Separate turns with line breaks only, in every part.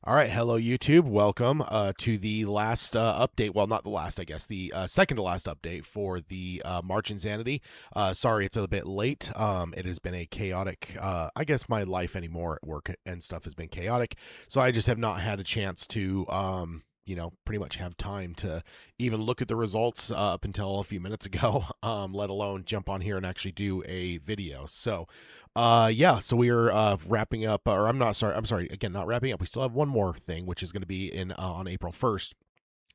All right, hello YouTube. Welcome to the last update. Well, not the last, I guess. The second to last update for the March Insanity. Sorry, it's a bit late. It has been a chaotic. I guess my life anymore at work and stuff has been chaotic, so I just have not had a chance to. Pretty much have time to even look at the results up until a few minutes ago, let alone jump on here and actually do a video. So, yeah, so we are wrapping up, or I'm sorry, again, not wrapping up. We still have one more thing, which is going to be in on April 1st.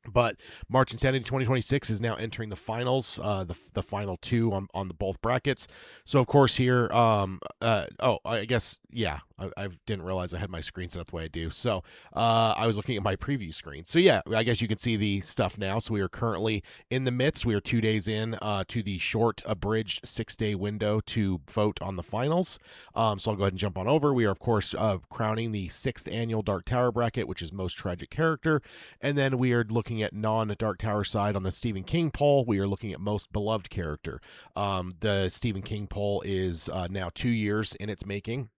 But March Insanity 2026 is now entering the finals, the final two on the both brackets. So of course here, I guess yeah, I didn't realize I had my screen set up the way I do. So I was looking at my preview screen. So yeah, I guess you can see the stuff now. So we are currently in the midst. We are 2 days in to the short abridged 6-day window to vote on the finals. So I'll go ahead and jump on over. We are of course crowning the 6th annual Dark Tower bracket, which is most tragic character, and then we are looking at non-Dark Tower side on the Stephen King poll. We are looking at most beloved character. The Stephen King poll is now 2 years in its making.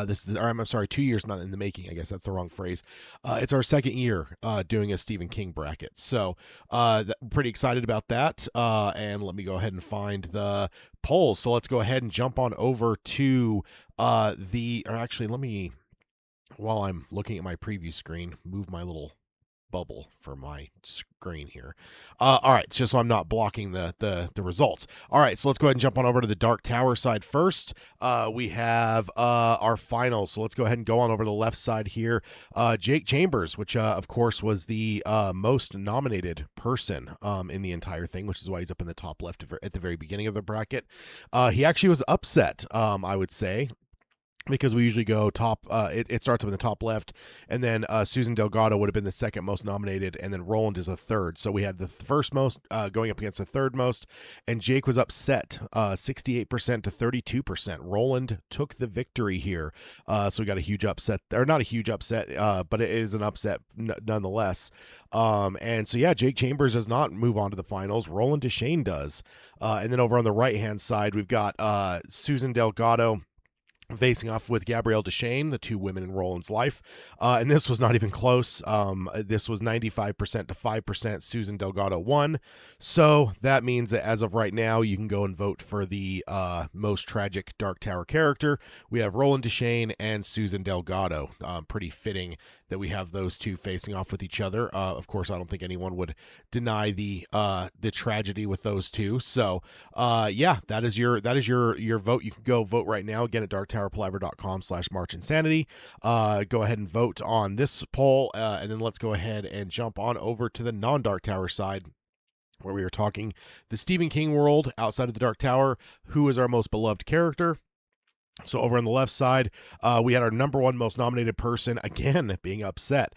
This is, or I'm sorry, 2 years not in the making. I guess that's the wrong phrase. It's our second year doing a Stephen King bracket, so pretty excited about that. And let me go ahead and find the polls. So let's go ahead and jump on over to or actually, let me, while I'm looking at my preview screen, move my little bubble for my screen here. All right, just so I'm not blocking the results. All right, so let's go ahead and jump on over to the Dark Tower side first. We have our finals, so let's go ahead and go on over to the left side here. Jake Chambers, which of course was the most nominated person in the entire thing, which is why he's up in the top left at the very beginning of the bracket. He actually was upset, I would say, because we usually go top. It starts up in the top left, and then Susan Delgado would have been the second most nominated, and then Roland is the third. So we had the first most going up against the third most, and Jake was upset, 68% to 32%. Roland took the victory here, so we got a huge upset, or not a huge upset, but it is an upset nonetheless. And so yeah, Jake Chambers does not move on to the finals. Roland Deschain does, and then over on the right hand side we've got Susan Delgado facing off with Gabrielle Deschain, the two women in Roland's life. And this was not even close. This was 95% to 5%. Susan Delgado won. So that means that as of right now, you can go and vote for the most tragic Dark Tower character. We have Roland Deschain and Susan Delgado. Pretty fitting that we have those two facing off with each other. Of course, I don't think anyone would deny the tragedy with those two. So yeah, that is your vote. You can go vote right now again at darktowerpalaver.com/marchinsanity. Go ahead and vote on this poll, and then let's go ahead and jump on over to the non-Dark Tower side, where we are talking the Stephen King world outside of the Dark Tower. Who is our most beloved character? So over on the left side, we had our number one most nominated person again being upset.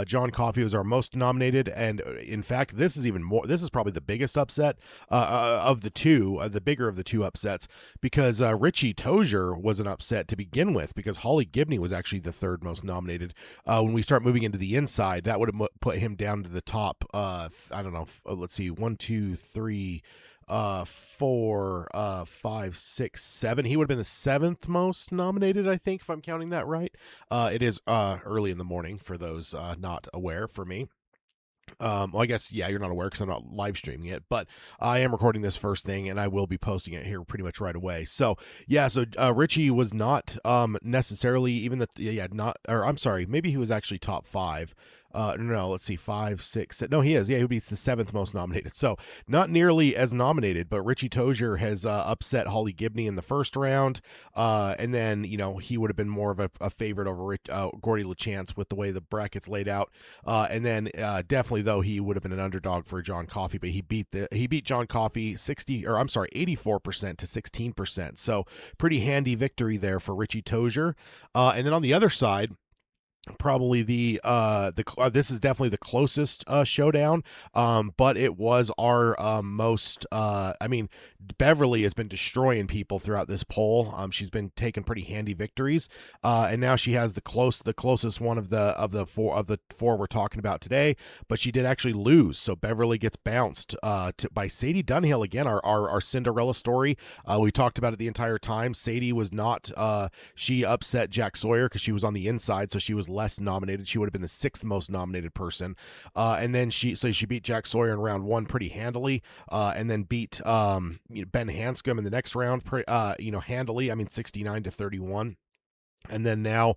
John Coffey was our most nominated, and in fact, this is even more. This is probably the biggest upset of the two, the bigger of the two upsets, because Richie Tozier was an upset to begin with, because Holly Gibney was actually the third most nominated. When we start moving into the inside, that would have put him down to the top. I don't know. Let's see, 1, 2, 3. 4, 5, 6, 7. He would have been the seventh most nominated, I think, if I'm counting that right. It is early in the morning for those not aware. For me, well, I guess yeah, you're not aware because I'm not live streaming it, but I am recording this first thing, and I will be posting it here pretty much right away. So yeah, so Richie was not necessarily even the yeah not, or I'm sorry, maybe he was actually top 5. No, let's see, 5, 6, 7. No, he is. Yeah, he would be the seventh most nominated. So not nearly as nominated, but Richie Tozier has upset Holly Gibney in the first round, and then he would have been more of a favorite over Gordy LeChance with the way the brackets laid out, and then definitely though he would have been an underdog for John Coffey, but he beat John Coffey 84% to 16%. So pretty handy victory there for Richie Tozier, and then on the other side, probably this is definitely the closest showdown, but it was our most I mean, Beverly has been destroying people throughout this poll. She's been taking pretty handy victories, and now she has the closest one of the four we're talking about today. But she did actually lose, so Beverly gets bounced by Sadie Dunhill again. Our Cinderella story. We talked about it the entire time. Sadie was not. She upset Jack Sawyer because she was on the inside, so she was less nominated. She would have been the sixth most nominated person, and then she beat Jack Sawyer in round one pretty handily, and then beat Ben Hanscom in the next round, handily. I mean, 69-31. And then now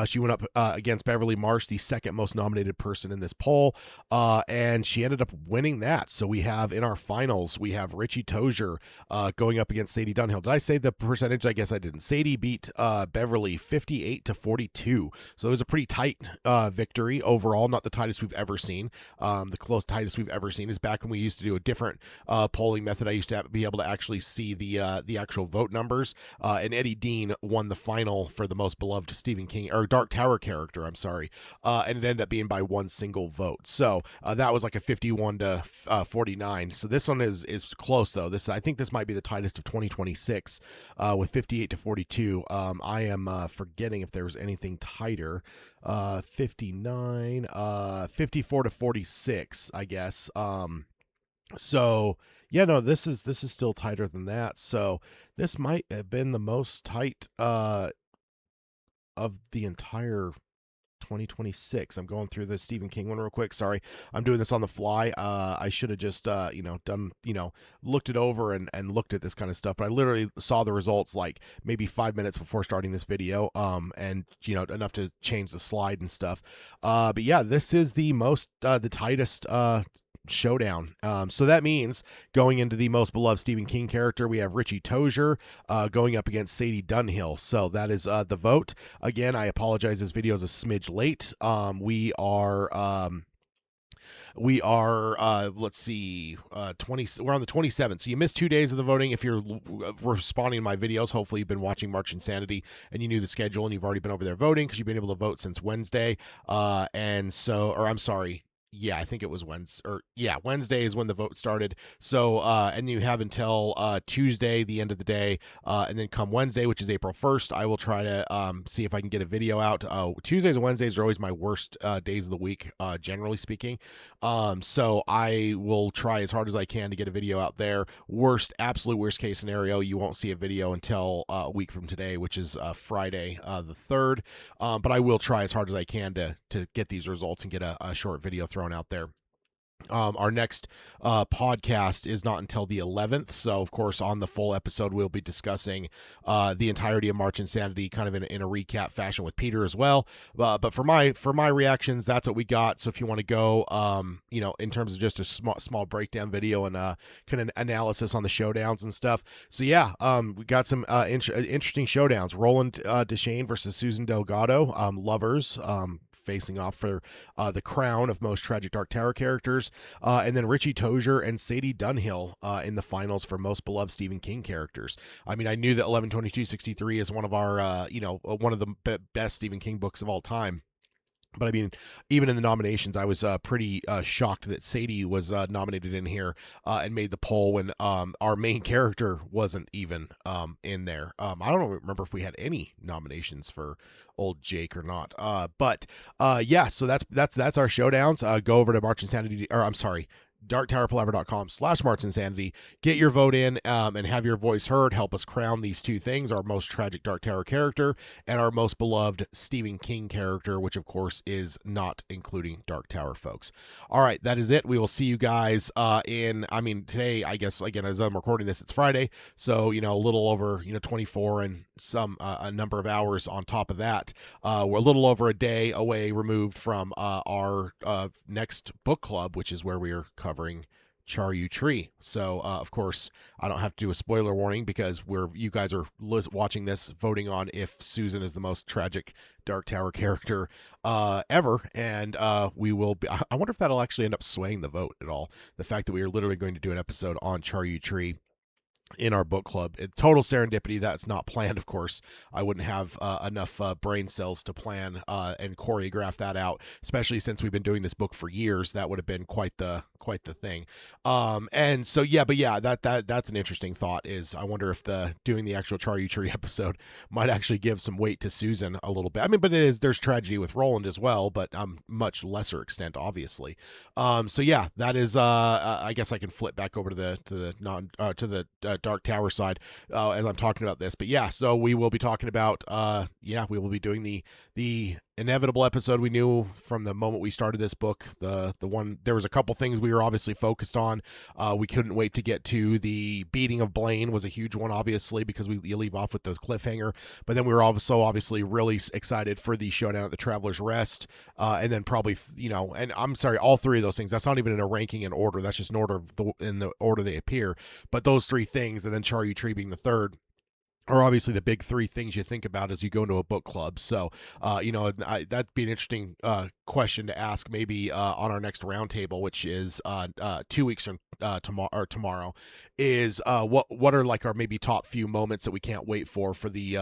she went up against Beverly Marsh, the second most nominated person in this poll, and she ended up winning that. So we have in our finals, we have Richie Tozier going up against Sadie Dunhill. Did I say the percentage? I guess I didn't. Sadie beat Beverly 58-42. So it was a pretty tight victory overall, not the tightest we've ever seen. The tightest we've ever seen is back when we used to do a different polling method. I used to be able to actually see the actual vote numbers, and Eddie Dean won the final for the most beloved Stephen King or Dark Tower character, I'm sorry, and it ended up being by one single vote. So that was like a 51-49. So this one is close though. I think this might be the tightest of 2026 with 58-42. I am forgetting if there was anything tighter. 59, 54-46, I guess. So yeah, no, this is still tighter than that. So this might have been the most tight of the entire 2026. I'm going through the Stephen King one real quick. Sorry, I'm doing this on the fly. I should have just done looked it over and looked at this kind of stuff. But I literally saw the results like maybe 5 minutes before starting this video. And enough to change the slide and stuff. But yeah, this is the tightest showdown. So that means going into the most beloved Stephen King character, we have Richie Tozier going up against Sadie Dunhill. So that is the vote. Again, I apologize, this video is a smidge late. We are let's see, 20, we're on the 27th, so you missed 2 days of the voting. If you're responding to my videos, hopefully you've been watching March Insanity and you knew the schedule and you've already been over there voting because you've been able to vote since Wednesday. Yeah, I think it was Wednesday is when the vote started. So, and you have until Tuesday, the end of the day, and then come Wednesday, which is April 1st, I will try to see if I can get a video out. Tuesdays and Wednesdays are always my worst days of the week, generally speaking. So I will try as hard as I can to get a video out there. Absolute worst case scenario, you won't see a video until a week from today, which is Friday the 3rd. But I will try as hard as I can to get these results and get a short video thrown out there. Our next podcast is not until the 11th, so of course on the full episode we'll be discussing the entirety of March Insanity, kind of in a recap fashion with Peter as well. But for my reactions, that's what we got. So if you want to go, in terms of just a small breakdown video and kind of analysis on the showdowns and stuff. So yeah, we got some interesting showdowns. Roland Deschain versus Susan Delgado, lovers. Facing off for the crown of most tragic Dark Tower characters, and then Richie Tozier and Sadie Dunhill in the finals for most beloved Stephen King characters. I mean, I knew that 11/22/63 is one of our, one of the best Stephen King books of all time. But I mean, even in the nominations, I was pretty shocked that Sadie was nominated in here and made the poll when our main character wasn't even in there. I don't remember if we had any nominations for old Jake or not. But yeah, so that's our showdowns. Go over to March Insanity, or I'm sorry, darktowerpalaver.com/MarchInsanity. Get your vote in and have your voice heard. Help us crown these two things: our most tragic Dark Tower character and our most beloved Stephen King character, which of course is not including Dark Tower, folks. All right, that is it. We will see you guys today, I guess, again, as I'm recording this, it's Friday, so a little over 24 and some a number of hours on top of that. We're a little over a day away removed from our next book club, which is where we are covering Charyu Tree. So of course I don't have to do a spoiler warning because you guys are watching this voting on if Susan is the most tragic Dark Tower character ever, and we will be, I wonder if that'll actually end up swaying the vote at all, the fact that we are literally going to do an episode on Charyu Tree in our book club. Total serendipity. That's not planned, of course. I wouldn't have enough brain cells to plan and choreograph that out, especially since we've been doing this book for years. That would have been quite the quite the thing. And so yeah, but yeah, that's an interesting thought. Is I wonder if the doing the actual Charcuterie episode might actually give some weight to Susan a little bit. I mean, but there's tragedy with Roland as well, but much lesser extent, obviously. So yeah, that is. I guess I can flip back over to the non to the Dark Tower side as I'm talking about this. But yeah, so we will be talking about. Yeah, we will be doing the inevitable episode we knew from the moment we started this book. The one there was a couple things we were obviously focused on. We couldn't wait to get to the beating of Blaine was a huge one, obviously, because you leave off with the cliffhanger. But then we were also obviously really excited for the showdown at the Traveler's Rest, and then probably and I'm sorry, all three of those things. That's not even in a ranking in order. That's just in the order they appear. But those three things, and then Charcuterie being the third, are obviously the big three things you think about as you go into a book club. So, that'd be an interesting question to ask maybe on our next roundtable, which is 2 weeks from tomorrow. Is what are like our maybe top few moments that we can't wait for the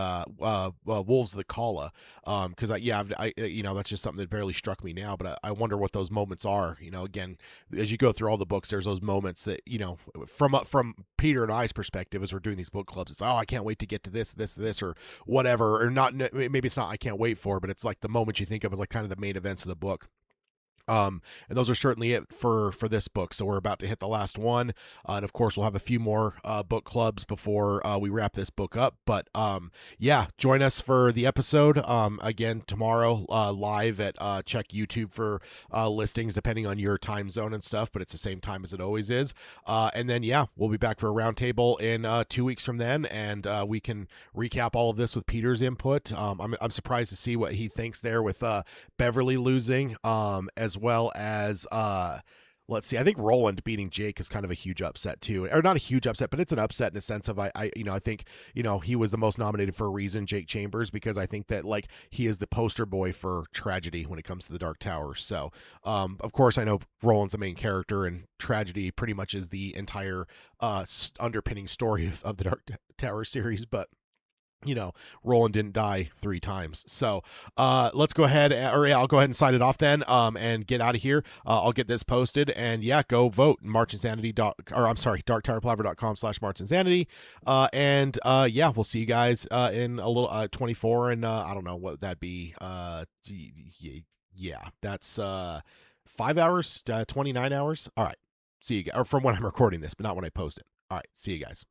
Wolves of the Kala? Because that's just something that barely struck me now, but I wonder what those moments are. Again, as you go through all the books, there's those moments that from Peter and I's perspective as we're doing these book clubs, it's I can't wait to get to this or whatever, or not. Maybe it's not I can't wait for, but it's like the moment you think of as like kind of the main events of the book. And those are certainly it for this book. So we're about to hit the last one, and of course we'll have a few more book clubs before we wrap this book up. But yeah, join us for the episode again tomorrow live at check YouTube for listings depending on your time zone and stuff. But it's the same time as it always is. And then yeah, we'll be back for a roundtable in 2 weeks from then, and we can recap all of this with Peter's input. I'm surprised to see what he thinks there with Beverly losing, as well as let's see, I think Roland beating Jake is kind of a huge upset too, or not a huge upset, but it's an upset in a sense of I think he was the most nominated for a reason, Jake Chambers, because I think that like he is the poster boy for tragedy when it comes to the Dark Tower. So of course I know Roland's the main character, and tragedy pretty much is the entire underpinning story of the Dark Tower series, but Roland didn't die 3 times. So let's go ahead, I'll go ahead and sign it off then, and get out of here. I'll get this posted, and yeah, go vote. DarkTowerPalaver.com/MarchInsanity. And yeah, we'll see you guys in a little 24, and I don't know what that'd be. Yeah, that's 5 hours, 29 hours. All right, see you guys, or from when I'm recording this, but not when I post it. All right, see you guys.